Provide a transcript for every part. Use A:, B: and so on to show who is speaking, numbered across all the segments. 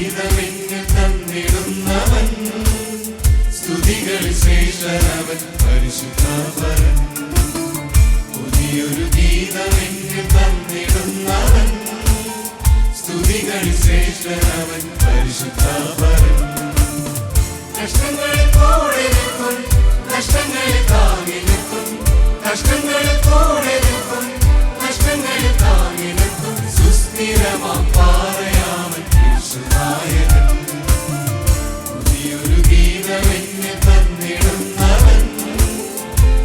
A: ഗീതമെന്നിൽ തന്നിടുന്നവൻ, സ്തുതികളിൽ ശ്രേഷ്ഠനവൻ പരിശുദ്ധപരൻ. പുതിയൊരു ഗീതമെന്നിൽ തന്നിടുന്നവൻ, സ്തുതികളിൽ ശ്രേഷ്ഠനവൻ പരിശുദ്ധപരൻ. കഷ്ടങ്ങളിൽ കൂടെ നിൽക്കും, കഷ്ടങ്ങളിൽ താങ്ങി നിൽക്കും, കഷ്ടങ്ങളിൽ കൂടെ നിൽക്കും, കഷ്ടങ്ങളിൽ താങ്ങി നിൽക്കും. സുസ്ഥിരമാം പാറയാമൻ യേശുനായകൻ. പുതിയൊരു ഗീതമെന്നിൽ തന്നിടുന്നവൻ,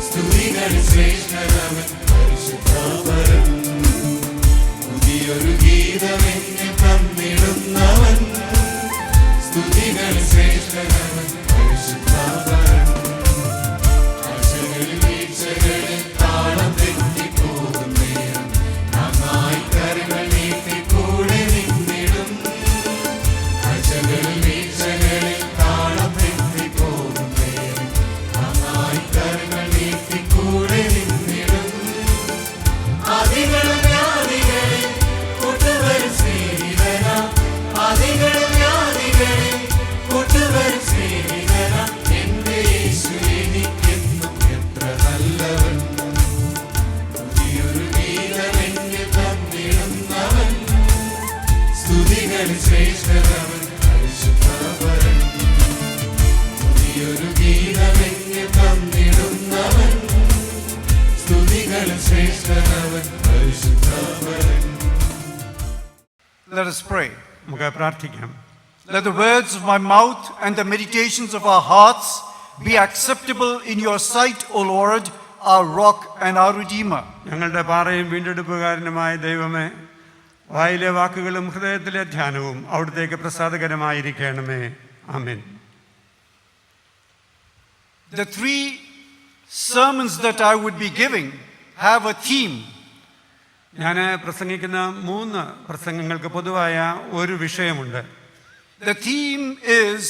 A: സ്തുതികളിൽ ശ്രേഷ്ഠനവൻ പരിശുദ്ധപരൻ. പുതിയൊരു ഗീതമെന്നിൽ തന്നിടുന്നവൻ, സ്തുതികളിൽ ശ്രേഷ്ഠനവൻ പരിശുദ്ധപരൻ. ആശകളിൽ വീഴ്ചകളിൽ താളം തെറ്റിപ്പോകും നേരം നന്നായി കരങ്ങൾ നീട്ടി കൂടെ നിന്നിടും. ആശകളിൽ വീഴ്ചകളിൽ താളം തെറ്റിപ്പോകും നേരം നന്നായി കരങ്ങൾ നീട്ടി കൂടെ നിന്നിടും. ആദികളും വ്യാധികളിൽ കൂട്ടുവരും സ്നേഹിതനാം, ആദികളും വ്യാധികളിൽ കൂട്ടുവരും സ്നേഹിതനാം. എന്റെ യേശു എനിക്കെന്നും എത്ര നല്ലവൻ. പുതിയൊരു ഗീതമെന്നിൽ തന്നിടുന്നവൻ, സ്തുതികളിൽ ശ്രേഷ്ഠനവൻ പരിശുദ്ധപരൻ. പുതിയൊരു ഗീതമെന്നിൽ തന്നിടുന്നവൻ, സ്തുതികളിൽ ശ്രേഷ്ഠനവൻ പരിശുദ്ധപരൻ.
B: Let us pray.
C: നമുക്ക് പ്രാർത്ഥിക്കാം.
B: Let the words of my mouth and the meditations of our hearts be acceptable in your sight, O Lord, our rock and our redeemer.
C: ഞങ്ങളുടെ പാറയും വീണ്ടെടുപ്പുകാരനുമായ ദൈവമേ, വായിലെ വാക്കുകളും ഹൃദയത്തിലെ ധ്യാനവും അവിടുത്തേക്ക് പ്രസാദകരമായിരിക്കണമേ. ആമേൻ.
B: The three sermons that I would be giving have a theme.
C: ഞാൻ പ്രസംഗിക്കുന്ന 3 പ്രസംഗങ്ങൾക്ക് പൊതുവായ ഒരു വിഷയമുണ്ട്.
B: The theme is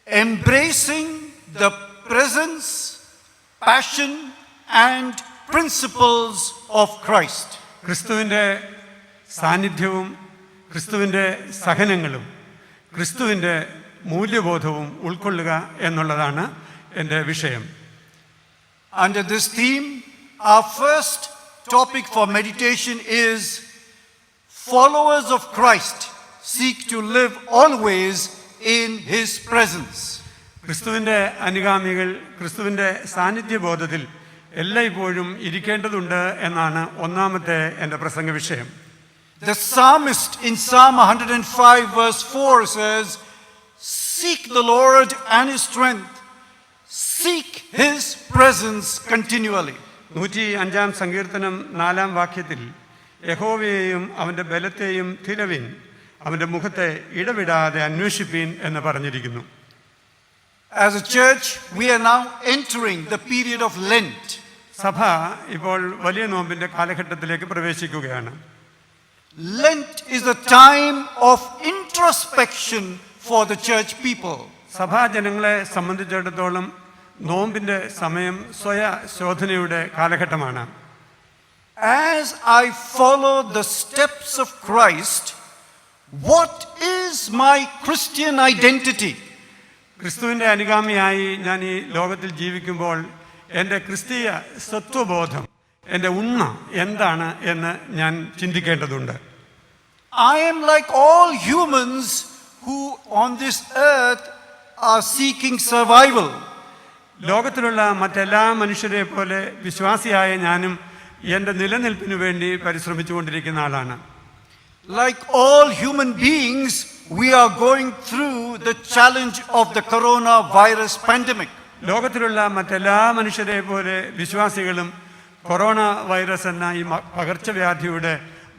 B: embracing the presence, passion and principles of Christ.
C: ക്രിസ്തുവിൻ്റെ സാന്നിധ്യവും ക്രിസ്തുവിൻ്റെ സഹനങ്ങളും ക്രിസ്തുവിൻ്റെ മൂല്യബോധവും ഉൾക്കൊള്ളുക എന്നുള്ളതാണ് എൻ്റെ വിഷയം.
B: Under this theme, our first topic for meditation is followers of Christ seek to live always in his presence.
C: ക്രിസ്തുവിൻ്റെ അനുഗാമികൾ ക്രിസ്തുവിൻ്റെ സാന്നിധ്യബോധത്തിൽ എല്ലായ്പ്പോഴും ഇരിക്കേണ്ടതുണ്ട് എന്നാണ് ഒന്നാമത്തെ എൻ്റെ പ്രസംഗ വിഷയം.
B: The psalmist in Psalm 105 verse 4 says, "Seek the Lord and his strength, seek his presence continually."
C: 105 സങ്കീർത്തനം 4 വാക്യത്തിൽ യഹോവയെയും അവൻ്റെ ബലത്തെയും തിരവിൻ, അവൻ്റെ മുഖത്തെ ഇടവിടാതെ അന്വേഷിപ്പീൻ എന്ന് പറഞ്ഞിരിക്കുന്നു.
B: As a church, we are now entering the period of Lent.
C: സഭ ഇപ്പോൾ വലിയ നോമ്പിൻ്റെ കാലഘട്ടത്തിലേക്ക് പ്രവേശിക്കുകയാണ്.
B: Lent is the time of introspection for the church people.
C: സഭാജനങ്ങളെ സംബന്ധിച്ചിടത്തോളം നോമ്പിൻ്റെ സമയം സ്വയശോധനയുടെ കാലഘട്ടമാണ്.
B: As I follow the steps of Christ, what is my Christian identity?
C: ക്രിസ്തുവിൻ്റെ അനുഗാമിയായി ഞാൻ ഈ ലോകത്തിൽ ജീവിക്കുമ്പോൾ എൻ്റെ ക്രിസ്തീയ സ്വത്വബോധം, എൻ്റെ ഉണ്മ എന്താണ് എന്ന് ഞാൻ ചിന്തിക്കേണ്ടതുണ്ട്.
B: I am like all humans who on this earth are seeking survival.
C: ലോകത്തിലുള്ള മറ്റെല്ലാ മനുഷ്യരെ പോലെ വിശ്വാസിയായ ഞാനും എൻ്റെ നിലനിൽപ്പിനു വേണ്ടി പരിശ്രമിച്ചുകൊണ്ടിരിക്കുന്ന ആളാണ്.
B: Like all human beings, we are going through the challenge of the coronavirus pandemic.
C: ലോകത്തിലുള്ള മറ്റെല്ലാ മനുഷ്യരെ പോലെ വിശ്വാസികളും കൊറോണ വൈറസ് എന്ന ഈ പകർച്ചവ്യാധിയുടെ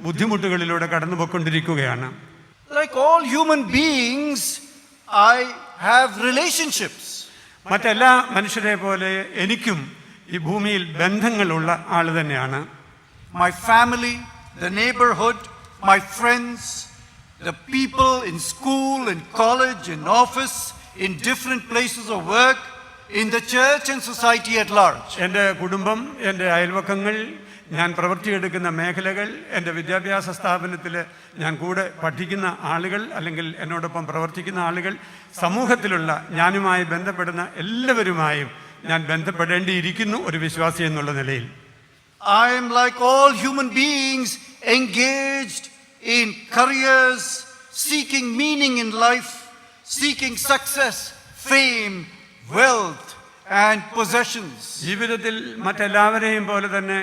C: ബുദ്ധിമുട്ടുകളിലൂടെ കടന്നുപോയിക്കൊണ്ടിരിക്കുകയാണ്.
B: Like all human beings, I have relationships.
C: മറ്റെല്ലാ മനുഷ്യരെ പോലെ എനിക്കും ഈ ഭൂമിയിൽ ബന്ധങ്ങളുള്ള ആൾ തന്നെയാണ്.
B: My family, the neighborhood, my friends, the people in school, in college, in office, in different places of work, in the church and society at large.
C: എൻ്റെ കുടുംബം, എൻ്റെ അയൽവക്കങ്ങൾ, ഞാൻ പ്രവൃത്തിയെടുക്കുന്ന മേഖലകൾ, എൻ്റെ വിദ്യാഭ്യാസ സ്ഥാപനത്തിൽ ഞാൻ കൂടെ പഠിക്കുന്ന ആളുകൾ, അല്ലെങ്കിൽ എന്നോടൊപ്പം പ്രവർത്തിക്കുന്ന ആളുകൾ, സമൂഹത്തിലുള്ള ഞാനുമായി ബന്ധപ്പെടുന്ന എല്ലാവരുമായും ഞാൻ ബന്ധപ്പെടേണ്ടിയിരിക്കുന്നു ഒരു വിശ്വാസി എന്നുള്ള നിലയിൽ.
B: I am like all human beings engaged in careers, seeking meaning in life, seeking success, fame, wealth and possessions.
C: ജീവിതത്തിൽ മറ്റെല്ലാവരെയും പോലെ തന്നെ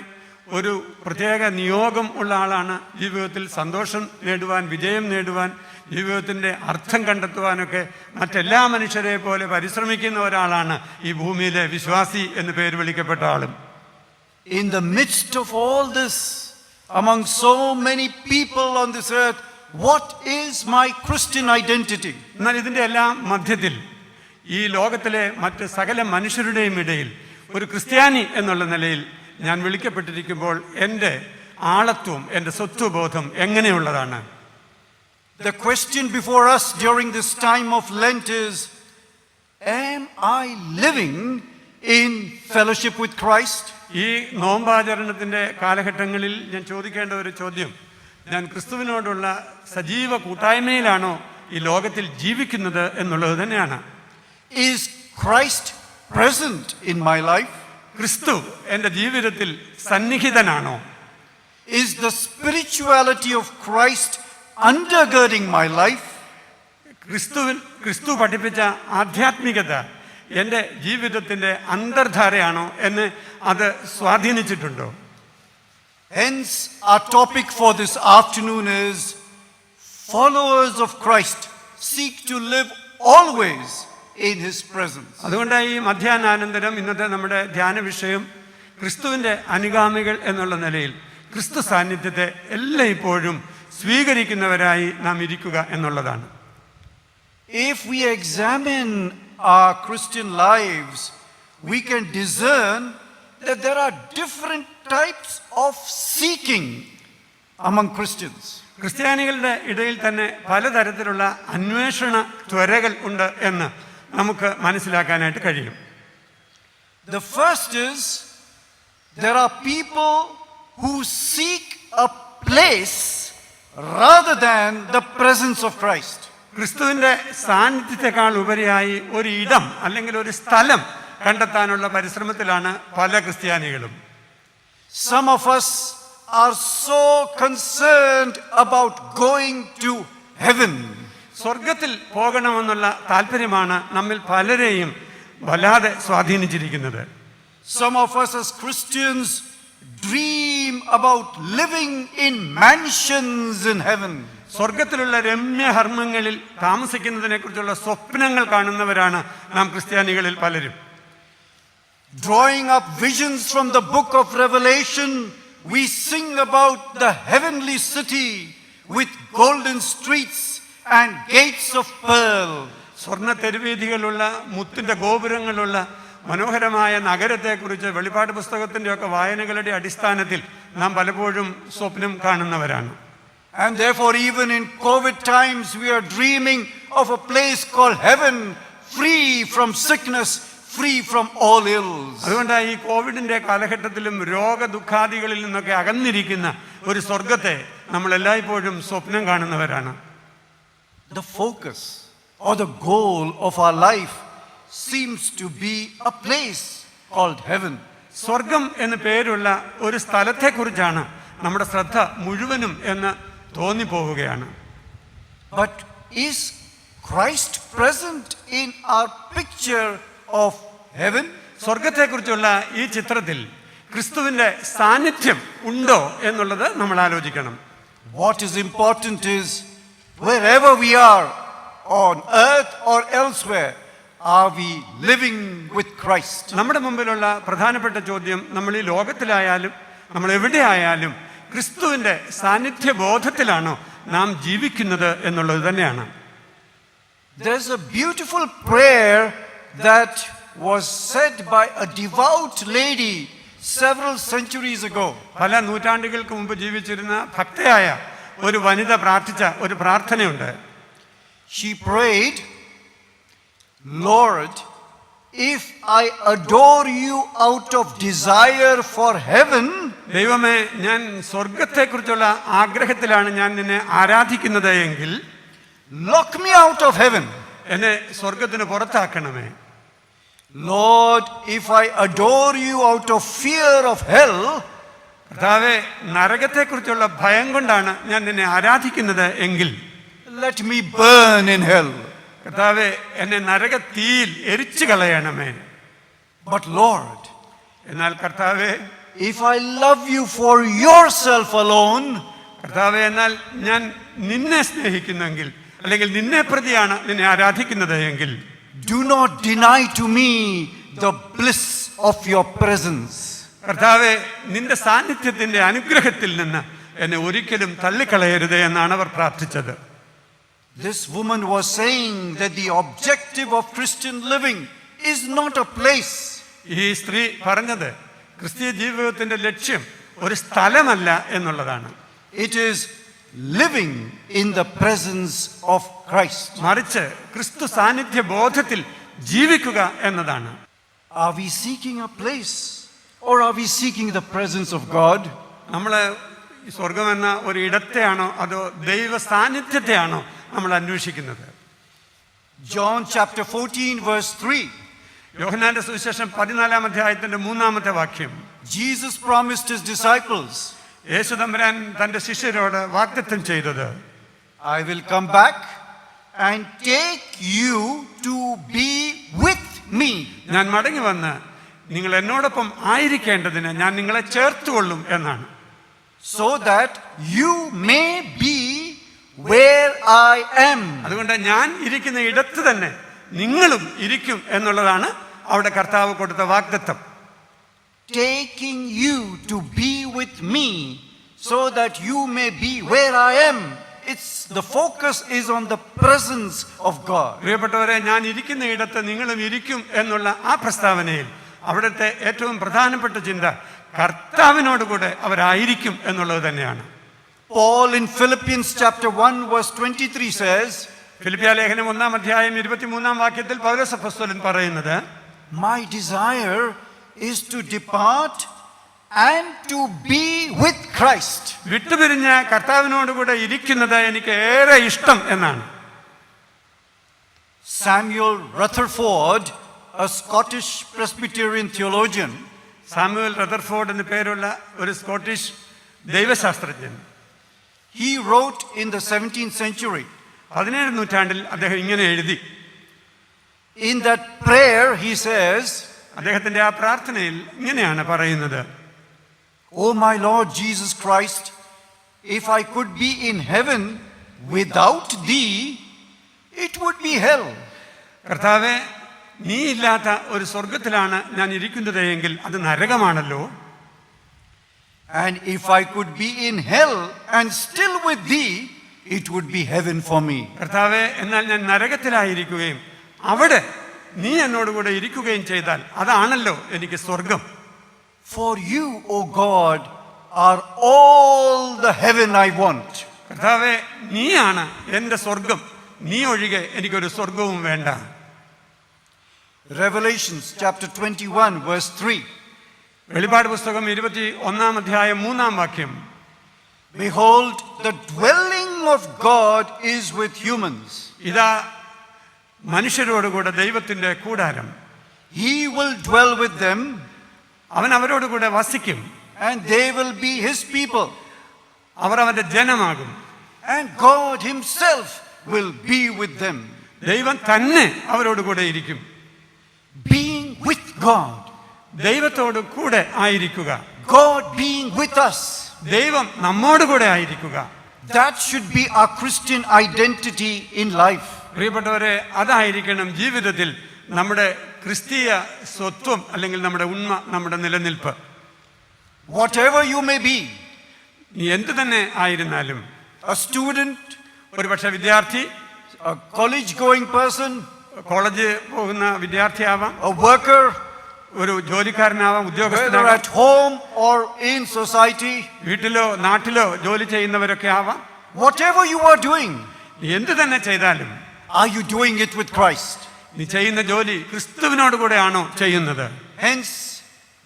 C: ഒരു പ്രത്യേക നിയോഗം ഉള്ള ആളാണ്. ജീവിതത്തിൽ സന്തോഷം നേടുവാൻ, വിജയം നേടുവാൻ, ജീവിതത്തിൻ്റെ അർത്ഥം കണ്ടെത്തുവാനൊക്കെ മറ്റെല്ലാ മനുഷ്യരെ പോലെ പരിശ്രമിക്കുന്ന ഒരാളാണ് ഈ ഭൂമിയിലെ വിശ്വാസി എന്ന് പേര് വിളിക്കപ്പെട്ട ആളും.
B: In the midst of all this, among so many people on this earth, what is my Christian identity?
C: എന്നാൽ ഇതിൻ്റെ എല്ലാം മധ്യത്തിൽ ഈ ലോകത്തിലെ മറ്റ് സകല മനുഷ്യരുടെയും ഇടയിൽ ഒരു ക്രിസ്ത്യാനി എന്നുള്ള നിലയിൽ ഞാൻ വിളിക്കപ്പെട്ടിരിക്കുമ്പോൾ എൻ്റെ ആളത്വം, എൻ്റെ സ്വത്വബോധം എങ്ങനെയുള്ളതാണ്?
B: The question before us during this time of Lent is, am I living in fellowship with Christ?
C: ഈ നോമ്പാചരണത്തിൻ്റെ കാലഘട്ടങ്ങളിൽ ഞാൻ ചോദിക്കേണ്ട ഒരു ചോദ്യം, ഞാൻ ക്രിസ്തുവിനോടുള്ള സജീവ കൂട്ടായ്മയിലാണോ ഈ ലോകത്തിൽ ജീവിക്കുന്നത് എന്നുള്ളത് തന്നെയാണ്.
B: Is Christ present in my life?
C: ക്രിസ്തു എൻ്റെ ജീവിതത്തിൽ സന്നിഹിതനാണോ?
B: Is the spirituality of Christ undergirding my life?
C: ക്രിസ്തു പഠിപ്പിച്ച ആധ്യാത്മികത എൻ്റെ ജീവിതത്തിൻ്റെ അന്തർധാരയാണോ എന്ന് അത് സ്വാധീനിച്ചിട്ടുണ്ടോ?
B: Hence, our topic for this afternoon is followers of Christ seek to live always in His presence.
C: അതുകൊണ്ട് ഈ മധ്യാഹ്നാനന്തരം ഇന്നത്തെ നമ്മുടെ ധ്യാന വിഷയം ക്രിസ്തുവിൻ്റെ അനുഗാമികൾ എന്നുള്ള നിലയിൽ ക്രിസ്തു സാന്നിധ്യത്തെ എല്ലായ്പ്പോഴും സ്വീകരിക്കുന്നവരായി നാം ഇരിക്കുക എന്നുള്ളതാണ്.
B: If we examine our Christian lives, we can discern that there are different types of seeking among Christians.
C: ക്രിസ്ത്യാനികളുടെ ഇടയിൽ തന്നെ പലതരത്തിലുള്ള അന്വേഷണ ത്വരകൾ ഉണ്ട് എന്ന് നമുക്ക് മനസ്സിലാക്കാനായിട്ട് കഴിയും.
B: The first is, there are people who seek a place rather than the presence of Christ.
C: ക്രിസ്തുവിൻ്റെ സാന്നിധ്യത്തെക്കാൾ ഉപരിയായി ഒരു ഇടം അല്ലെങ്കിൽ ഒരു സ്ഥലം കണ്ടെത്താനുള്ള പരിശ്രമത്തിലാണ് പല ക്രിസ്ത്യാനികളും.
B: Some of us are so concerned about going to heaven.
C: സ്വർഗത്തിൽ പോകണമെന്നുള്ള താല്പര്യമാണ് നമ്മിൽ പലരെയും വല്ലാതെ സ്വാധീനിച്ചിരിക്കുന്നത്.
B: Some of us as Christians dream about living in mansions in heaven.
C: സ്വർഗത്തിലുള്ള രമ്യഹർമ്മങ്ങളിൽ താമസിക്കുന്നതിനെ കുറിച്ചുള്ള സ്വപ്നങ്ങൾ കാണുന്നവരാണ് നാം ക്രിസ്ത്യാനികളിൽ പലരും.
B: Drawing up visions from the book of Revelation, we sing about the heavenly city with golden streets and gates of pearl.
C: സ്വർണ്ണ തെരുവീഥികളുള്ള മുത്തിന്റെ ഗോപുരങ്ങളുള്ള മനോഹരമായ നഗരത്തെക്കുറിച്ച് വെളിപ്പാട് പുസ്തകത്തിൻ്റെയൊക്കെ വായനകളുടെ അടിസ്ഥാനത്തിൽ നാം പലപ്പോഴും സ്വപ്നം കാണുന്നവരാണ്.
B: And therefore, even in COVID times, we are dreaming of a place called heaven, free from sickness, free from all ills.
C: അതുകൊണ്ട് ഈ കോവിഡിന്റെ കാലഘട്ടത്തിലും രോഗദുഃഖാദികളിൽ നിന്നൊക്കെ അകന്നിരിക്കുന്ന ഒരു സ്വർഗത്തെ നമ്മൾ എല്ലായ്പ്പോഴും സ്വപ്നം കാണുന്നവരാണ്.
B: The focus or the goal of our life seems to be a place called heaven.
C: സ്വർഗം എന്ന് പേരുള്ള ഒരു സ്ഥലത്തെക്കുറിച്ചാണ് നമ്മുടെ ശ്രദ്ധ മുഴുവനും എന്ന് തോന്നിപ്പോവുകയാണ്.
B: But is Christ present in our picture of heaven?
C: സ്വർഗത്തെക്കുറിച്ചുള്ള ഈ ചിത്രത്തിൽ ക്രിസ്തുവിന്റെ സാന്നിധ്യം ഉണ്ടോ എന്നുള്ളത് നമ്മൾ ആലോചിക്കണം.
B: What is important is, wherever we are on earth or elsewhere, are we living with Christ?
C: നമ്മുടെ മുമ്പിലുള്ള പ്രധാനപ്പെട്ട ചോദ്യം, നമ്മൾ ഈ ലോകത്തിലായാലും നമ്മൾ എവിടെയായാലും ക്രിസ്തുവിന്റെ സാന്നിധ്യ ബോധത്തിലാണോ നാം ജീവിക്കുന്നത് എന്നുള്ളത് തന്നെയാണ്.
B: There's a beautiful prayer that was said by a devout lady several centuries ago.
C: പല നൂറ്റാണ്ടുകൾക്ക് മുമ്പ് ജീവിച്ചിരുന്ന ഭക്തയായ ഒരു വനിത പ്രാർത്ഥിച്ച ഒരു പ്രാർത്ഥനയുണ്ട്.
B: She prayed, Lord, if I adore you out of desire for heaven,
C: ദൈവമേ, ഞാൻ സ്വർഗത്തെക്കുറിച്ചുള്ള ആഗ്രഹത്തിലാണ് ഞാൻ നിന്നെ ആരാധിക്കുന്നത് എങ്കിൽ
B: lock me out of heaven.
C: എന്നെ സ്വർഗത്തിന് പുറത്താക്കണമേ.
B: Lord, if I adore you out of fear of hell,
C: കർത്താവേ, നരകത്തെക്കുറിച്ചുള്ള ഭയം കൊണ്ടാണ് ഞാൻ നിന്നെ ആരാധിക്കുന്നത് എങ്കിൽ
B: let me burn in hell.
C: കർത്താവേ, എന്നെ നരകത്തീയിൽ എരിച്ചു കളയണമേ.
B: But Lord,
C: എന്നാൽ കർത്താവേ,
B: if I love you for yourself alone,
C: കർത്താവേ, എന്നാൽ ഞാൻ നിന്നെ സ്നേഹിക്കുന്നെങ്കിൽ അല്ലെങ്കിൽ നിന്നെ പ്രതിയാണ് നിന്നെ ആരാധിക്കുന്നത് എങ്കിൽ
B: do not deny to me the bliss of your presence.
C: കർത്താവെ, നിന്റെ സാന്നിധ്യത്തിന്റെ അനുഗ്രഹത്തിൽ നിന്ന് എന്നെ ഒരിക്കലും തള്ളിക്കളയരുത് എന്നാണ് അവർ പ്രാർത്ഥിച്ചത്.
B: This woman was saying that the objective of Christian living is not a place.
C: ഈ സ്ത്രീ പറഞ്ഞത് ക്രിസ്തീയ ജീവിതത്തിന്റെ ലക്ഷ്യം ഒരു സ്ഥലമല്ല എന്നുള്ളതാണ്.
B: It is living in the presence of Christ.
C: മറിച്ച് ക്രിസ്തു സാന്നിധ്യ ബോധത്തിൽ ജീവിക്കുക എന്നതാണ്.
B: Are we seeking a place or are we seeking the presence of God?
C: നമ്മൾ സ്വർഗം എന്ന ഒരു ഇടത്തെയാണോ അതോ ദൈവ സാന്നിധ്യത്തെയാണോ നമ്മൾ അന്വേഷിക്കുന്നത്?
B: John chapter 14 verse 3.
C: യോഹന്നാന്റെ സുവിശേഷം 14-ാം അധ്യായത്തിന്റെ 3-ാമത്തെ വാക്യം.
B: Jesus promised his disciples,
C: യേശു തമ്പുരാൻ തന്റെ ശിഷ്യരോട് വാഗ്ദത്തം ചെയ്തത്,
B: I will come back and take you to be with me.
C: ഞാൻ മടങ്ങി വന്ന് നിങ്ങൾ എന്നോടൊപ്പം ആയിരിക്കേണ്ടതിന് ഞാൻ നിങ്ങളെ ചേർത്തുകൊള്ളും എന്നാണ്.
B: So that you may be where I am.
C: അതുകൊണ്ട് ഞാൻ ഇരിക്കുന്ന ഇടത്ത് തന്നെ നിങ്ങളും ഇരിക്കും എന്നുള്ളതാണ് അവിടെ കർത്താവ് കൊടുത്ത വാഗ്ദത്തം.
B: Taking you to be with me so that you may be where I am. The focus is on the presence of God.
C: പ്രിയപ്പെട്ടവരെ, ഞാൻ ഇരിക്കുന്ന ഇടത്ത് നിങ്ങളും ഇരിക്കും എന്നുള്ള ആ പ്രസ്താവനയിൽ അവിടുത്തെ ഏറ്റവും പ്രധാനപ്പെട്ട ചിന്ത കർത്താവിനോട് കൂടെ അവരായിരിക്കും എന്നുള്ളത് തന്നെയാണ്.
B: Paul in Philippians chapter 1 verse 23 says,
C: ഫിലിപ്പിയ ലേഖനം 1-ാം അധ്യായം 23-ാം വാക്യത്തിൽ പൗലോസ് അപ്പോസ്തലൻ പറയുന്നത്,
B: my desire is to depart and to be with Christ.
C: വിട്ടുപിരിഞ്ഞ് കർത്താവിനോട് കൂടെ ഇരിക്കുന്നത് എനിക്ക് ഏറെ ഇഷ്ടം എന്നാണ്.
B: Samuel Rutherford, a Scottish Presbyterian theologian,
C: Samuel Rutherford എന്ന പേരുള്ള ഒരു സ്കോട്ടിഷ് ദൈവശാസ്ത്രജ്ഞൻ,
B: he wrote in the 17th century.
C: 17-ാം നൂറ്റാണ്ടിൽ അദ്ദേഹം ഇങ്ങനെ എഴുതി.
B: In that prayer he says,
C: അദ്ദേഹത്തിന്റെ ആ പ്രാർത്ഥനയിൽ ഇങ്ങനെയാണ് പറയുന്നത്,
B: O my Lord Jesus Christ, if I could be in heaven without thee, it would be hell.
C: കർത്താവേ, നീ ഇല്ലാത്ത ഒരു സ്വർഗത്തിലാണ് ഞാൻ ഇരിക്കുന്നത് എങ്കിൽ അത് നരകമാണല്ലോ.
B: And if I could be in hell and still with thee, it would be heaven for me.
C: കർത്താവേ, എന്നാൽ ഞാൻ നരകത്തിലായിരിക്കുകയും അവിടെ നീ എന്നോടുകൂടെ ഇരിക്കുകയും ചെയ്താൽ അതാണല്ലോ എനിക്ക് സ്വർഗം.
B: For you, O God, are all the heaven I want.
C: കർത്താവേ, നീയാണ് എൻ്റെ സ്വർഗം. നീ ഒഴികെ എനിക്കൊരു സ്വർഗവും വേണ്ട.
B: Revelations chapter 21 verse 3.
C: വെളിപ്പാട് പുസ്തകം 21-ാം അധ്യായം 3-ാം വാക്യം.
B: Behold, the dwelling of God is with humans.
C: ഇതാ മനുഷ്യരോടുകൂടെ ദൈവത്തിന്റെ കൂടാരം.
B: He will dwell with them,
C: അവൻ അവരോടുകൂടെ വസിക്കും.
B: and they will be his people.
C: അവർ അവന്റെ ജനമാകും.
B: And God himself will be with them.
C: ദൈവം തന്നെ അവരോടുകൂടെ ഇരിക്കും.
B: Being with God.
C: ദൈവത്തോട് കൂടെ ആയിരിക്കുക.
B: God being with us.
C: ദൈവം നമ്മോടുകൂടെ ആയിരിക്കുക.
B: That should be our Christian identity in life.
C: പ്രിയപ്പെട്ടവരെ, അതായിരിക്കണം ജീവിതത്തിൽ നമ്മുടെ ക്രിസ്തീയ സ്വത്വം അല്ലെങ്കിൽ നമ്മുടെ ഉണ്മ, നമ്മുടെ നിലനിൽപ്പ്.
B: Whatever you may be,
C: നീ എന്തു തന്നെ ആയിരുന്നാലും,
B: a student,
C: ഒരുപക്ഷെ വിദ്യാർത്ഥി,
B: a college going person,
C: college പോകുന്ന വിദ്യാർത്ഥിയാവാം,
B: a worker,
C: ഒരു ജോലിക്കാരനാവാം,
B: whether
C: ഉദ്യോഗസ്ഥനാവാം,
B: at home or in society,
C: വീട്ടിലോ നാട്ടിലോ ജോലി ചെയ്യുന്നവരൊക്കെ ആവാം.
B: whatever you are doing,
C: നീ എന്തു തന്നെ ചെയ്താലും
B: are you doing it with Christ?
C: നീ ചെയ്യുന്ന ജോലി ക്രിസ്തുവിനോട് കൂടെയാണോ ചെയ്യുന്നത്?
B: Hence,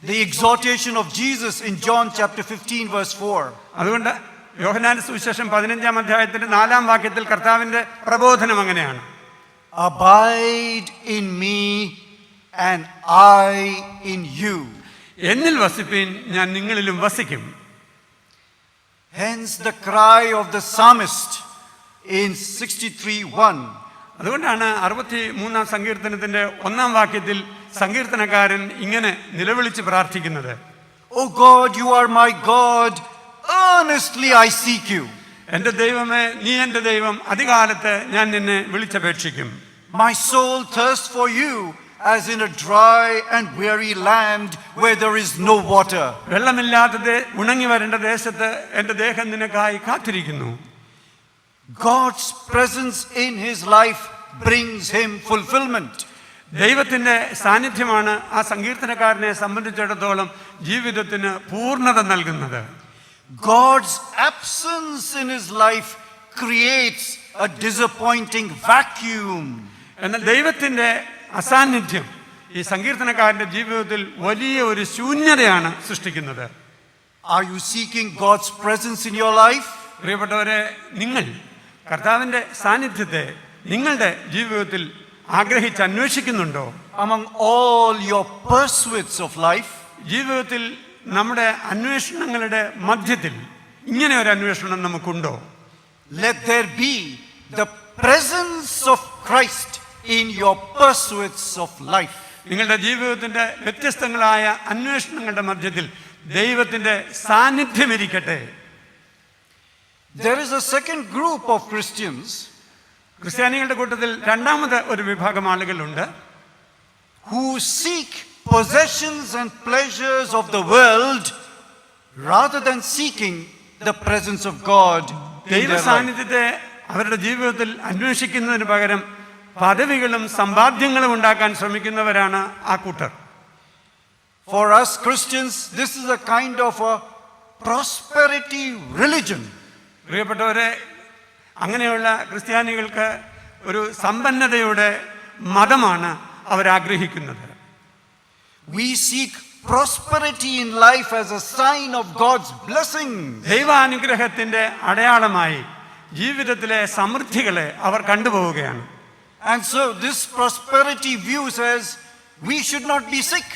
B: the exhortation of Jesus in John chapter 15 verse 4.
C: അതുകൊണ്ട് യോഹന്നാന്റെ സുവിശേഷം 15-ാം അധ്യായത്തിന്റെ 4-ാം വാക്യത്തിൽ കർത്താവിന്റെ പ്രബോധനം അങ്ങനെയാണ്:
B: Abide in me and I in you.
C: എന്നിൽ വസിപ്പീൻ, ഞാൻ നിങ്ങളിലും വസിക്കും.
B: Hence the cry of the psalmist in 63:1.
C: അതുകൊണ്ടാണ് 63-ാം സങ്കീർത്തനത്തിന്റെ 1-ാം വാക്യത്തിൽ സങ്കീർത്തനക്കാരൻ ഇങ്ങനെ നിലവിളിച്ച് പ്രാർത്ഥിക്കുന്നത്:
B: O God, you are my God, earnestly I seek you.
C: എന്റെ ദൈവമേ, നീ എന്റെ ദൈവം, അധികാലത്ത് ഞാൻ നിന്നെ വിളിച്ചപേക്ഷിക്കും.
B: My soul thirsts for you as in a dry and weary land where there is no water.
C: വെള്ളമില്ലാത്തത് ഉണങ്ങി വരേണ്ട ദേശത്ത് എന്റെ ദേഹം നിനക്കായി കാത്തിരിക്കുന്നു.
B: God's presence in his life brings him fulfillment.
C: ദൈവത്തിന്റെ സാന്നിധ്യമാണ് ആ സങ്കീർത്തനക്കാരനെ സംബന്ധിച്ചിടത്തോളം ജീവിതത്തിന് പൂർണ്ണത നൽകുന്നത്.
B: God's absence in his life creates a disappointing vacuum.
C: എന്നാൽ ദൈവത്തിന്റെ അസാന്നിധ്യം ഈ സങ്കീർത്തനക്കാരന്റെ ജീവിതത്തിൽ വലിയ ഒരു ശൂന്യതയാണ് സൃഷ്ടിക്കുന്നത്.
B: Are you seeking God's presence in your life?
C: പ്രിയപ്പെട്ടവരെ, നിങ്ങൾ കർത്താവിന്റെ സാന്നിധ്യത്തെ നിങ്ങളുടെ ജീവിതത്തിൽ ആഗ്രഹിച്ച് അന്വേഷിക്കുന്നുണ്ടോ?
B: Among all your pursuits of life,
C: ജീവിതത്തിൽ നമ്മുടെ അന്വേഷണങ്ങളുടെ മധ്യത്തിൽ ഇങ്ങനെ ഒരു അന്വേഷണം നമുക്കുണ്ടോ?
B: let there be the presence of Christ in your pursuits of life.
C: നിങ്ങളുടെ ജീവിതത്തിന്റെ വ്യത്യസ്തങ്ങളായ അന്വേഷണങ്ങളുടെ മധ്യത്തിൽ ദൈവത്തിന്റെ സാന്നിധ്യം ഇരിക്കട്ടെ.
B: There is a second group of Christians
C: ക്രിസ്ത്യാനികളുടെ കൂട്ടത്തിൽ രണ്ടാമത് ഒരു വിഭാഗം ആളുകളുണ്ട്,
B: who seek possessions and pleasures of the world rather than seeking the presence of God in
C: ദൈവ
B: their life.
C: സാന്നിധ്യത്തെ അവരുടെ ജീവിതത്തിൽ അന്വേഷിക്കുന്നതിന് പകരം പദവികളും സമ്പാദ്യങ്ങളും ഉണ്ടാക്കാൻ ശ്രമിക്കുന്നവരാണ് ആ കൂട്ടർ.
B: For us Christians, this is a kind of a prosperity religion.
C: പ്രിയപ്പെട്ടവരെ, അങ്ങനെയുള്ള ക്രിസ്ത്യാനികൾക്ക് ഒരു സമ്പന്നതയുടെ മതമാണ് അവരാഗ്രഹിക്കുന്നത്.
B: We seek prosperity in life as a sign of God's blessing.
C: ദൈവാനുഗ്രഹത്തിന്റെ അടയാളമായി ജീവിതത്തിലെ സമൃദ്ധികളെ അവർ കണ്ടുപോവുകയാണ്.
B: And so this prosperity view says we should not be sick.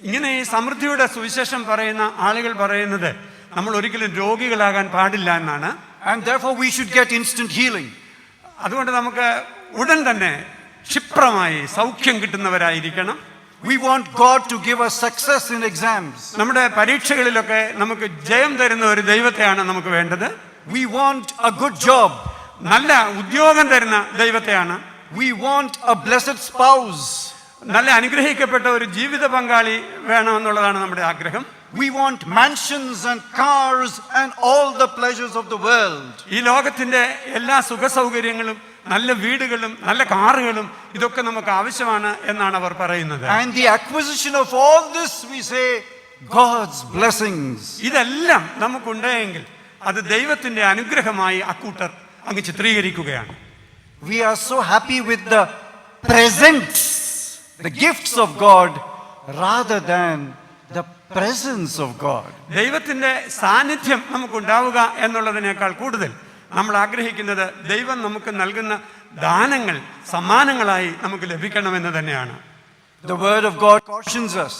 C: ഇങ്ങനെ ഈ സമൃദ്ധിയുടെ സുവിശേഷം പറയുന്ന ആളുകൾ പറയുന്നത് നമ്മൾ ഒരിക്കലും രോഗികളാകാൻ പാടില്ല എന്നാണ്.
B: And therefore we should get instant healing.
C: അതുകൊണ്ട് നമുക്ക് ഉടൻ തന്നെ ക്ഷിപ്രമായി സൗഖ്യം കിട്ടുന്നവരായിരിക്കണം.
B: We want God to give us success in exams.
C: നമ്മുടെ പരീക്ഷകളിലൊക്കെ നമുക്ക് ജയം തരുന്ന ഒരു ദൈവത്തെയാണ് നമുക്ക് വേണ്ടത്.
B: We want a good job.
C: നല്ല ഉദ്യോഗം തരുന്ന ദൈവത്തെയാണ്.
B: We want a blessed spouse.
C: നല്ല അനുഗ്രഹിക്കപ്പെട്ട ഒരു ജീവിത പങ്കാളി വേണമെന്നുള്ളതാണ് നമ്മുടെ ആഗ്രഹം.
B: We want mansions and cars and all the pleasures of the world.
C: ഈ ലോകത്തിന്റെ എല്ലാ സുഖ സൗകര്യങ്ങളും നല്ല വീടുകളും നല്ല കാറുകളും ഇതൊക്കെ നമുക്ക് ആവശ്യമാണ് എന്നാണ് അവർ പറയുന്നത്.
B: And the acquisition of all this, we say, God's blessings.
C: ഇതെല്ലാം നമുക്കുണ്ടെങ്കിൽ അത് ദൈവത്തിന്റെ അനുഗ്രഹമായി അക്കൂട്ടർ അങ്ങ് ചിത്രീകരിക്കുകയാണ്.
B: We are so happy with the presents, the gifts of God, rather than the presence of God.
C: ദൈവത്തിന്റെ സാന്നിധ്യം നമുക്കുണ്ടാവുക എന്നുള്ളതിനേക്കാൾ കൂടുതൽ നമ്മൾ ആഗ്രഹിക്കുന്നത് ദൈവം നമുക്ക് നൽകുന്ന ദാനങ്ങൾ സമ്മാനങ്ങളായി നമുക്ക് ലഭിക്കണമെന്ന് തന്നെയാണ്.
B: The word of God cautions us.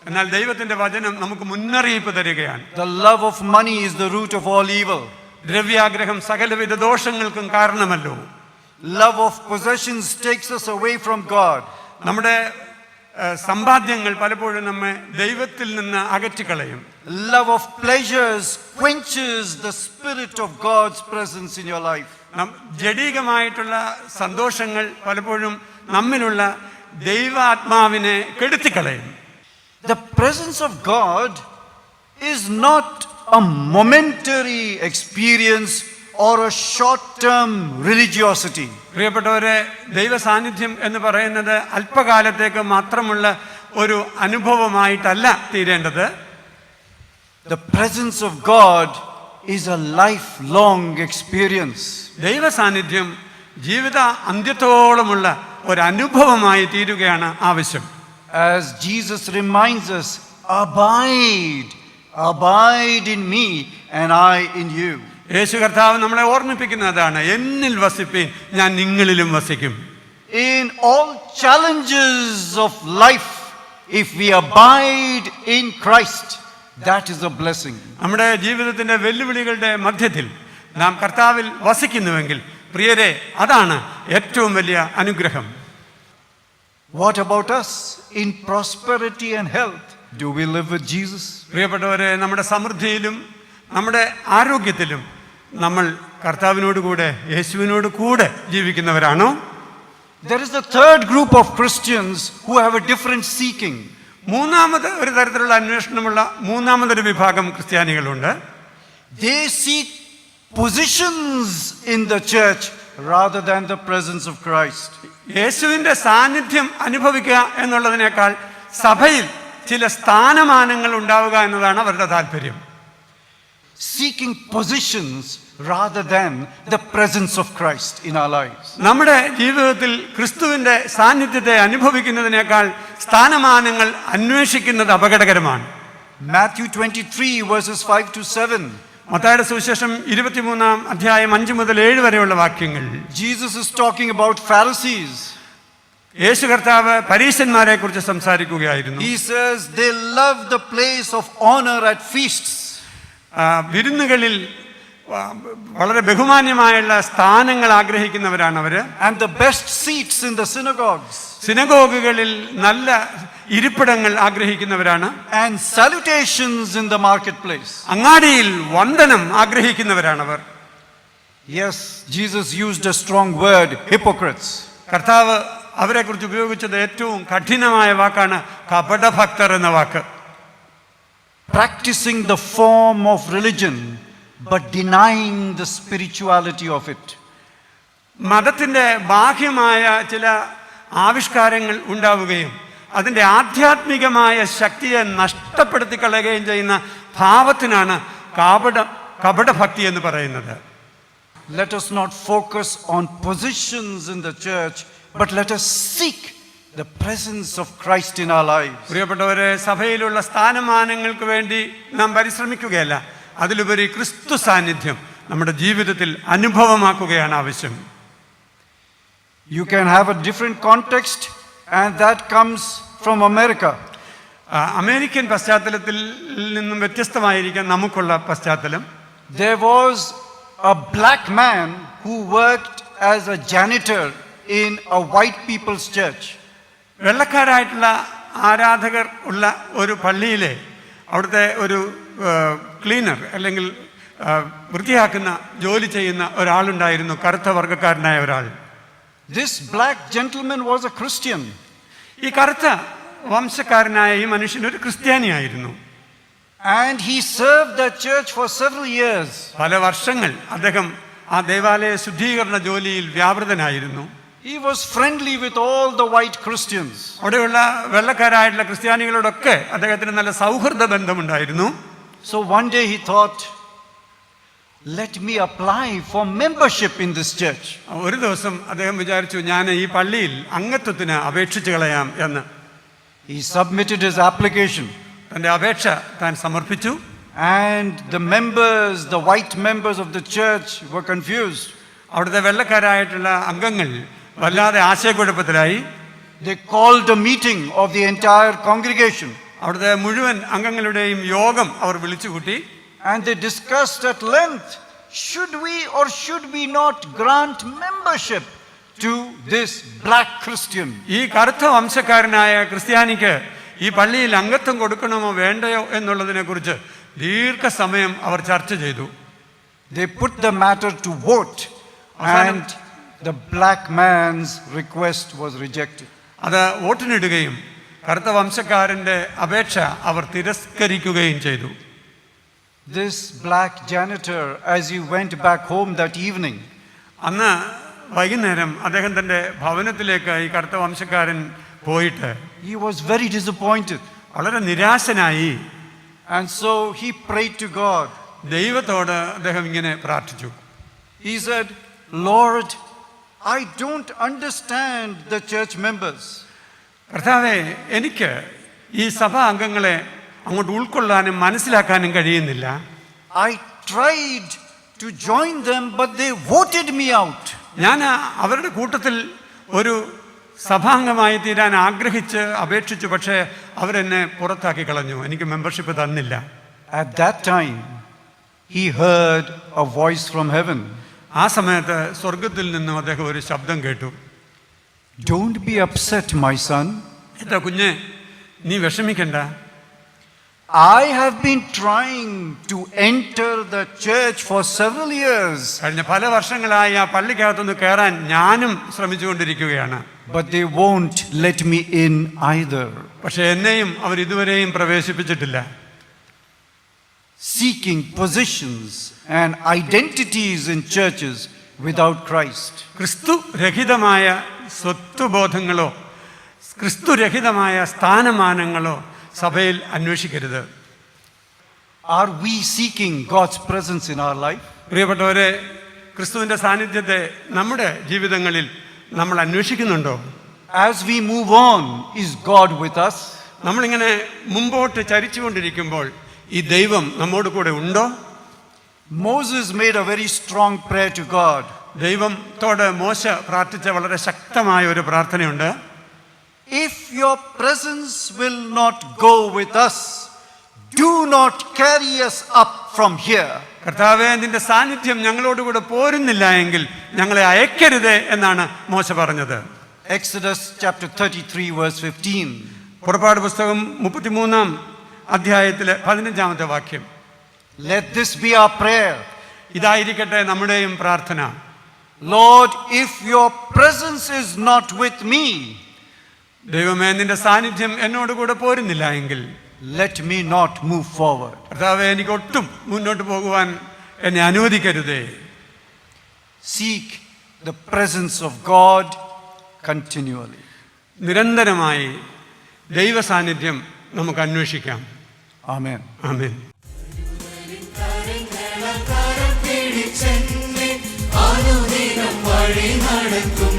C: എന്നാൽ ദൈവത്തിന്റെ വചനം നമുക്ക് മുന്നറിയിപ്പ് തരികയാണ്.
B: The love of money is the root of all evil.
C: ദ്രവ്യാഗ്രഹം സകലവിധ ദോഷങ്ങൾക്കും കാരണമല്ലോ.
B: Love of possessions takes us away from God.
C: നമ്മുടെ സമ്പാദ്യങ്ങൾ പലപ്പോഴും നമ്മെ ദൈവത്തിൽ നിന്ന് അകറ്റിക്കളയും.
B: Love of pleasures quenches the spirit of God's presence in your life.
C: ജഡീകമായിട്ടുള്ള സന്തോഷങ്ങൾ പലപ്പോഴും നമ്മിലുള്ള ദൈവാത്മാവിനെ കെടുത്തിക്കളയും.
B: The presence of God is not a momentary experience or a short-term religiosity.
C: പ്രിയപ്പെട്ടവരെ, ദൈവ സാന്നിധ്യം എന്ന് പറയുന്നത് അല്പകാലത്തേക്ക് മാത്രമുള്ള ഒരു അനുഭവമായിട്ടല്ല തീരേണ്ടത്.
B: The presence of God is a lifelong experience.
C: ദൈവ സാന്നിധ്യം ജീവിത അന്ത്യത്തോളമുള്ള ഒരനുഭവമായി തീരുകയാണ് ആവശ്യം.
B: As Jesus reminds us, abide in me and I in you.
C: യേശു കർത്താവ് നമ്മളെ ഓർമ്മിപ്പിക്കുന്നതാണ്, എന്നിൽ വസിപ്പീൻ, ഞാൻ നിങ്ങളിലും വസിക്കും.
B: In all challenges of life, if we abide in Christ, that is a blessing.
C: നമ്മുടെ ജീവിതത്തിന്റെ വെല്ലുവിളികളുടെ മധ്യത്തിൽ നാം കർത്താവിൽ വസിക്കുന്നുവെങ്കിൽ പ്രിയരെ, അതാണ് ഏറ്റവും വലിയ അനുഗ്രഹം.
B: What about us? In prosperity and health, do we live with Jesus?
C: പ്രിയപ്പെട്ടവരെ, നമ്മുടെ സമൃദ്ധിയിലും നമ്മുടെ ആരോഗ്യത്തിലും നമ്മൾ കർത്താവിനോട് കൂടെ, യേശുവിനോട് കൂടെ ജീവിക്കുന്നവരാണോ?
B: There is a third group of Christians who have a different seeking.
C: മൂന്നാമത് ഒരു തരത്തിലുള്ള അന്വേഷണമുള്ള മൂന്നാമതൊരു വിഭാഗം ക്രിസ്ത്യാനികളുണ്ട്.
B: They seek positions in the church rather than the presence of Christ.
C: യേശുവിൻ്റെ സാന്നിധ്യം അനുഭവിക്കുക എന്നുള്ളതിനേക്കാൾ സഭയിൽ ചില സ്ഥാനമാനങ്ങൾ ഉണ്ടാവുക എന്നതാണ് അവരുടെ താല്പര്യം.
B: Seeking positions rather than the presence of Christ in our lives.
C: നമ്മുടെ ജീവിതത്തിൽ ക്രിസ്തുവിൻ്റെ സാന്നിധ്യത്തെ അനുഭവിക്കുന്നതിനേക്കാൾ സ്ഥാനമാനങ്ങൾ അന്വേഷിക്കുന്നത് അപകടകരമാണ്.
B: Matthew 23 verses 5 to 7.
C: മത്തായിയുടെ സുവിശേഷം 23-ാം അധ്യായം 5 മുതൽ 7 വരെയുള്ള വാക്യങ്ങൾ.
B: Jesus is talking about Pharisees.
C: യേശു കർത്താവ് പരീശന്മാരെ കുറിച്ച് സംസാരിക്കുകയായിരുന്നു.
B: He says they love the place of honor at feasts.
C: വിരുന്നുകളിൽ വളരെ ബഹുമാന്യമായുള്ള സ്ഥാനങ്ങൾ ആഗ്രഹിക്കുന്നവരാണ് അവര്.
B: And the best seats in the synagogues.
C: സിനഗോഗുകളിൽ നല്ല ഇരിപ്പിടങ്ങൾ ആഗ്രഹിക്കുന്നവരാണ്.
B: And salutations in the marketplace.
C: അങ്ങാടിയിൽ വന്ദനം ആഗ്രഹിക്കുന്നവരാണവർ.
B: Yes, Jesus used a strong word, hypocrites.
C: കർത്താവ് അവരെ കുറിച്ച് ഉപയോഗിച്ചത് ഏറ്റവും കഠിനമായ വാക്കാണ് കപടഭക്തർ എന്ന വാക്ക്.
B: Practicing the form of religion but denying the spirituality of it.
C: മതത്തിൻ്റെ ബാഹ്യമായ ചില ആവിഷ്കാരങ്ങൾ ഉണ്ടാവുകയും അതിൻ്റെ ആധ്യാത്മികമായ ശക്തിയെ നഷ്ടപ്പെടുത്തി കളയുകയും ചെയ്യുന്ന ഭാവത്തിനാണ് കപടഭക്തി എന്ന് പറയുന്നത്.
B: Let us not focus on positions in the church, but let us seek the presence of Christ in our lives.
C: പ്രിയപ്പെട്ടവരെ, സഭയിലുള്ള സ്ഥാനമാനങ്ങൾക്ക് വേണ്ടി നാം പരിശ്രമിക്കുകയല്ല, അതിലുപരി ക്രിസ്തു സാന്നിധ്യം നമ്മുടെ ജീവിതത്തിൽ അനുഭവമാക്കുകയാണ് ആവശ്യം.
B: You can have a different context, and that comes from America.
C: American പശ്ചാത്തലത്തിൽ നിന്നും വ്യത്യസ്തമായിരിക്കാം നമുക്കുള്ള പശ്ചാത്തലം.
B: There was a black man who worked as a janitor in a white people's church.
C: വെള്ളക്കാരായിട്ടുള്ള ആരാധകർ ഉള്ള ഒരു പള്ളിയിലെ അവിടുത്തെ ഒരു ക്ലീനർ അല്ലെങ്കിൽ വൃത്തിയാക്കുന്ന ജോലി ചെയ്യുന്ന ഒരാളുണ്ടായിരുന്നു, കറുത്ത വർഗ്ഗക്കാരനായ ഒരാൾ.
B: This black gentleman was a Christian.
C: ഈ കറുത്ത വംശക്കാരനായ ഈ മനുഷ്യൻ ഒരു ക്രിസ്ത്യാനിയായിരുന്നു.
B: And he served the church for several years.
C: പല വർഷങ്ങൾ അദ്ദേഹം ആ ദേവാലയ ശുദ്ധീകരണ ജോലിയിൽ വ്യാപൃതനായിരുന്നു.
B: He was friendly with all the white Christians.
C: അവിടെയുള്ള വെള്ളക്കാരായിട്ടുള്ള ക്രിസ്ത്യാനികളോടൊക്കെ അദ്ദേഹത്തിന് നല്ല സൗഹൃദ ബന്ധമുണ്ടായിരുന്നു.
B: So one day he thought, let me apply for membership in this church.
C: ഒരു ദിവസം അദ്ദേഹം വിചാരിച്ചു, ഞാൻ ഈ പള്ളിയിൽ അംഗത്വത്തിന് അപേക്ഷിച്ച് കളയാം എന്ന്.
B: He submitted his application.
C: തൻ്റെ അപേക്ഷ താൻ സമർപ്പിച്ചു.
B: And the members, the white members of the church were confused.
C: അവിടുത്തെ വെള്ളക്കാരായിട്ടുള്ള അംഗങ്ങൾ വല്ലാതെ ആശയക്കുഴപ്പത്തിലായി.
B: They called a meeting of the entire congregation.
C: അവിടുത്തെ മുഴുവൻ അംഗങ്ങളുടെയും യോഗം അവർ വിളിച്ചുകൂട്ടി.
B: And they discussed at length, should we or should we not grant membership to this black Christian?
C: ഈ കറുത്ത വംശക്കാരനായ ക്രിസ്ത്യാനിക്ക് ഈ പള്ളിയിൽ അംഗത്വം കൊടുക്കണമോ വേണ്ടയോ എന്നുള്ളതിനെ കുറിച്ച് ദീർഘസമയം അവർ ചർച്ച ചെയ്തു.
B: They put the matter to vote, and the black man's request was rejected.
C: അത് വോട്ടിനിടുകയും കറുത്ത വംശക്കാരൻ്റെ അപേക്ഷ അവർ തിരസ്കരിക്കുകയും ചെയ്തു.
B: This black janitor, as he went back home that evening,
C: അന്ന് വൈകുന്നേരം അദ്ദേഹം തൻ്റെ ഭവനത്തിലേക്ക് ഈ കറുത്ത വംശക്കാരൻ പോയിട്ട്
B: he was very disappointed.
C: വളരെ നിരാശനായി.
B: And so he prayed to God.
C: ദൈവത്തോട് അദ്ദേഹം ഇങ്ങനെ പ്രാർത്ഥിച്ചു.
B: He said, Lord, I don't understand the church members.
C: കർത്താവേ, എനിക്ക് ഈ സഭാ അംഗങ്ങളെ അങ്ങോട്ട് ഉൾക്കൊള്ളാനും മനസ്സിലാക്കാനും കഴിയുന്നില്ല.
B: I tried to join them, but they voted me out.
C: ഞാൻ അവരുടെ കൂട്ടത്തിൽ ഒരു സഭാംഗമായി തീരാൻ ആഗ്രഹിച്ച് അപേക്ഷിച്ചു, പക്ഷേ അവരെന്നെ പുറത്താക്കി കളഞ്ഞു. എനിക്ക് മെമ്പർഷിപ്പ് തന്നില്ല.
B: At that time, he heard a voice from heaven.
C: ആ സമയത്ത് സ്വർഗത്തിൽ നിന്നും അദ്ദേഹം ഒരു ശബ്ദം കേട്ടു.
B: Don't be upset, my son.
C: എന്താ കുഞ്ഞെ, നീ വിഷമിക്കണ്ട.
B: I have been trying to enter the church for several years.
C: കഴിഞ്ഞ പല വർഷങ്ങളായി ആ പള്ളിക്കകത്തൊന്ന് കയറാൻ ഞാനും ശ്രമിച്ചുകൊണ്ടിരിക്കുകയാണ്.
B: But they won't let me in either.
C: പക്ഷെ എന്നെയും അവർ ഇതുവരെയും പ്രവേശിപ്പിച്ചിട്ടില്ല.
B: Seeking positions and identities in churches without Christ.
C: ക്രിസ്തു രഹിതമായ സ്വത്വബോധങ്ങളോ ക്രിസ്തുരഹിതമായ സ്ഥാനമാനങ്ങളോ സഭയിൽ അന്വേഷിക്കരുത്.
B: Are we seeking God's presence in our life?
C: പ്രിയപ്പെട്ടവരെ, ക്രിസ്തുവിൻ്റെ സാന്നിധ്യത്തെ നമ്മുടെ ജീവിതങ്ങളിൽ നമ്മൾ അന്വേഷിക്കുന്നുണ്ടോ?
B: As we move on, is God with us?
C: നമ്മളിങ്ങനെ മുമ്പോട്ട് ചരിച്ചുകൊണ്ടിരിക്കുമ്പോൾ ഈ ദൈവം നമ്മോട് കൂടെ ഉണ്ടോ?
B: Moses made a very strong prayer to God.
C: ദൈവത്തോട് മോശ പ്രാർത്ഥിച്ച വളരെ ശക്തമായ ഒരു പ്രാർത്ഥനയുണ്ട്.
B: If your presence will not go with us, do not carry us up from here.
C: കർത്താവേ, നിന്റെ സാന്നിധ്യം ഞങ്ങളോടുകൂടെ പോരുന്നില്ല എങ്കിൽ ഞങ്ങളെ അയക്കരുത് എന്നാണ് മോശ പറഞ്ഞത്.
B: Exodus chapter 33 verse 15.
C: പുറപ്പാട് പുസ്തകം 33-ാം അധ്യായത്തിലെ 15-ാമത്തെ വാക്യം.
B: Let this be our prayer.
C: ഇതായിരിക്കട്ടെ നമ്മുടെയും പ്രാർത്ഥന.
B: Lord, if your presence is not with me,
C: ദൈവമേ, നിന്റെ സാന്നിധ്യം എന്നോടുകൂടെ പോരുന്നില്ല എങ്കിൽ
B: let me not move forward.
C: കർത്താവേ, എനിക്ക് ഒട്ടും മുന്നോട്ട് പോകുവാൻ എന്നെ അനുവദിക്കരുതേ.
B: Seek the presence of God continually.
C: നിരന്തരമായി ദൈവ സാന്നിധ്യം നമുക്ക് അന്വേഷിക്കാം.
B: Amen.
C: ആമേൻ.
A: അനുദിനം വഴി നടത്തും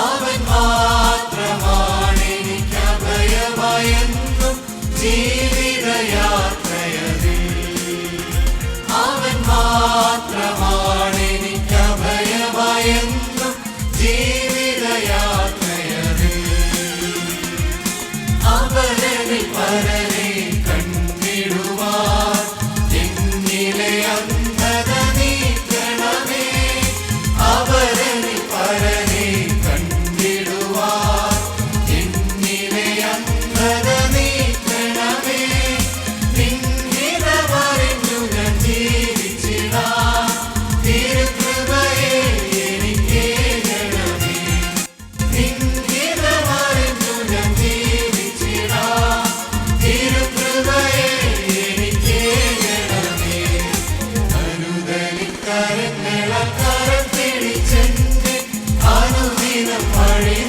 A: അവൻ മാത്രമാണ് എനിക്ക് അഭയമായെന്നും ജീവിതയാത്രയതിൽ. അവൻ മാത്രമാണ് എനിക്ക് അഭയമായെന്നും ജീവിതയാത്രയതിൽ. അവരനിൽ പരനെ കണ്ടിടുവാൻ എന്നിലെ അന്ധത നീക്കണമേ. അവരനിൽ പരനെ കണ്ടിടുവാൻ എന്നിലെ അന്ധത നീക്കണമേ. നിൻഹിതമറിഞ്ഞു ഞാൻ ജീവിച്ചിടാൻ തിരുകൃപയെ എനിക്കേകണമേ. നിൻഹിതമറിഞ്ഞു ഞാൻ ജീവിച്ചിടാൻ തിരുകൃപയെ എനിക്കേകണമേ. അനുദലിക്കരങ്ങളെ കരം പിടിച്ചെന്നെ അനുദിനം വഴി